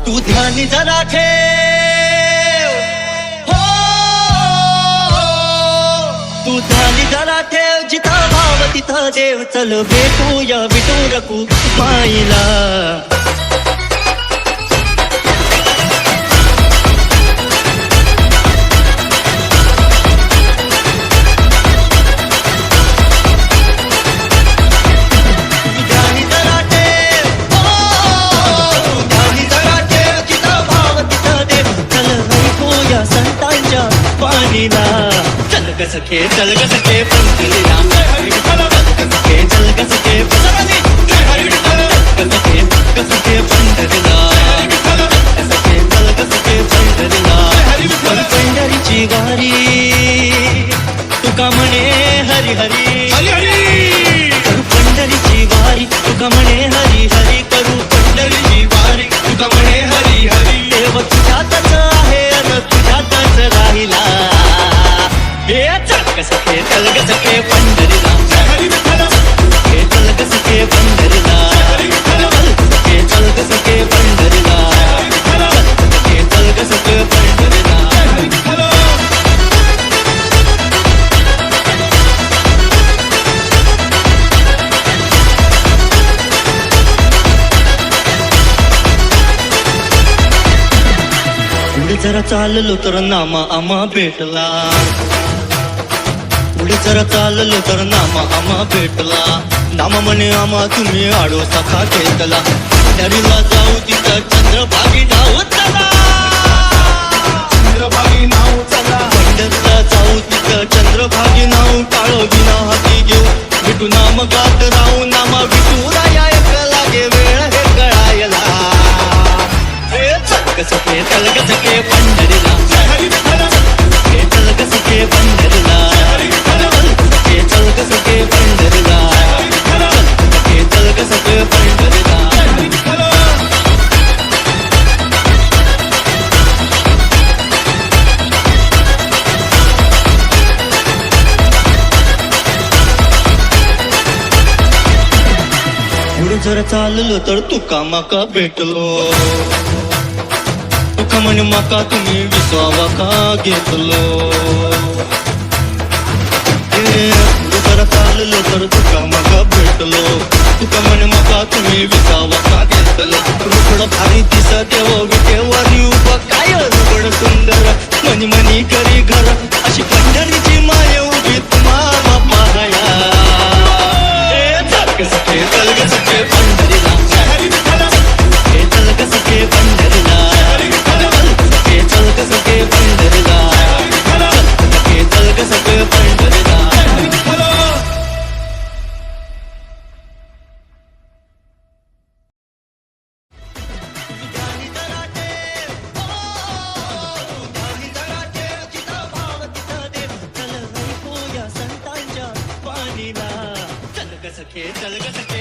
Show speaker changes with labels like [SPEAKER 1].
[SPEAKER 1] तू ध्यान जरा ठेव, हो तू ध्यान जरा ठेव, जिथं भाव तिथं देव. चल भेटूया विटू रकू माईला. चल ग सखे चल ग सखे पंढरीला, चल ग सखे चल ग सखे पंढरीला, चल ग सखे पंढरीला. पंढरीची वारी तुका म्हणे हरी हरी, करू पंढरीची वारी तुका म्हणे हरी हरी, करू पंढरीची वारी तुका म्हणे हरी हरी. देव तुझ्यातच आहे अन तुझ्यातच राहिला. चल ग सखे चल ग सखे पंढरीला, चल ग सखे पंढरीला, चल ग सखे पंढरीला, चल ग सखे पंढरीला. पुढे जरा चाललो तर नामा आम्हा भेटला, पुढे जरा चाललो तर नामा आम्हा भेटला. नामा म्हणे आम्हा तुम्ही आडो सखा घेतला. पंढरीला जाऊ तिथं चंद्रभागी नाव चला, चंद्रभागी नाव चला. पंढरीला जाऊ तिथं चंद्रभागी नाव, काळो विना हाती घेऊ विठू नाम गात राहू. नामा विठू राया एक लागे वेळ हे कळायला. चल ग सखे चल ग सखे पंढरीला, चल ग सखे पंढरीला, चल ग सखे पंढरीला, चल ग सखे पंढरीला. पुढे जर चाललो तर तुका माका भेटलो, तुका म्हणे माका तुम्ही विसावा का घेतलो. जरा चाललो तर तुका माका भेटलो, तुका म्हणे माका तुम्ही विसावा का घेतलो. रुगड भारी दिसत देव विटेवर उभं काय रुगड सुंदर, मनी मनी करी घर अशी पंढरीची माय उभी तुम्हाला पाहाया. चल ग सखे चल ग सखे पंढरीला, चल ग सखे पंढरीला, चल ग सखे पंढरीला, चल ग सखे पंढरीला. चल ग सखे